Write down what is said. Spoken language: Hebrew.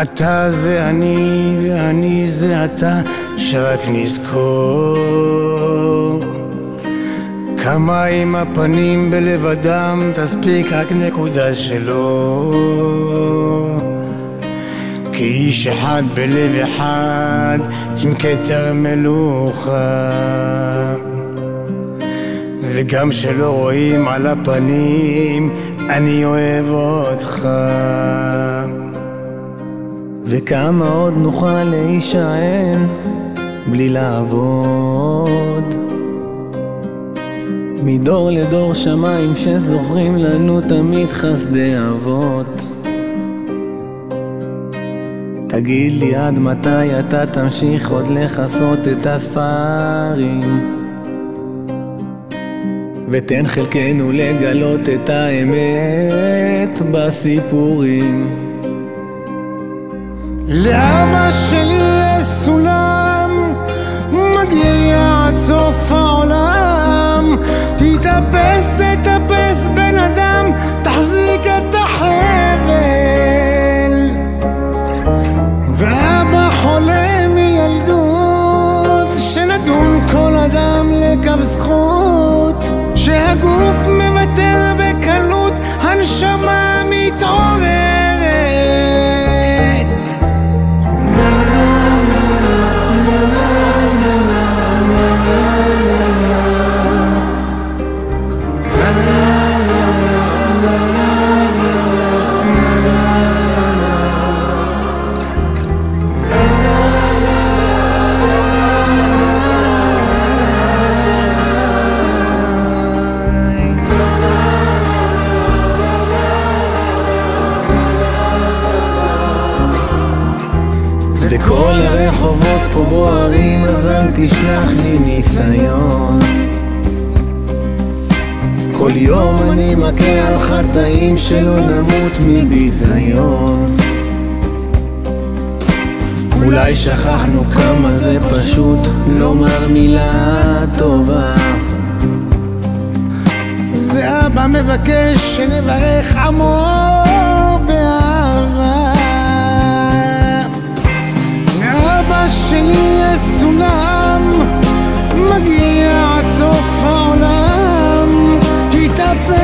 אתה זה אני ואני זה אתה, שרק נזכור כמה עם הפנים בלב אדם, תספיק רק נקודה שלו. כאיש אחד בלב אחד עם כתר מלוכה, וגם שלא רואים על הפנים אני אוהב אותך. וכמה עוד נוכל להישען בלי לעבוד, מדור לדור שמיים שזוכרים לנו תמיד חסדי אבות. תגיד לי עד מתי אתה תמשיך עוד לחסות את הספרים, ותן חלקנו לגלות את האמת בסיפורים. לאבא שלי יש סולם מגיע עד סוף העולם, תטפס בן אדם, תחזיק את החבל. ואבא חולם מילדות שנדון כל אדם לקו זכות, שהגוף מוותר בקלות, הנשמה מתעוררת. וכל הרחובות פה בוערים, אז אל תשלח לי ניסיון. כל יום אני מכה על חטאים שלא נמות מביזיון. אולי שכחנו כמה זה פשוט לומר מילה טובה. זה אבא מבקש שנברך עמו באהבה. לאבא שלי יש סולם מגיע עד סוף העולם, תטפס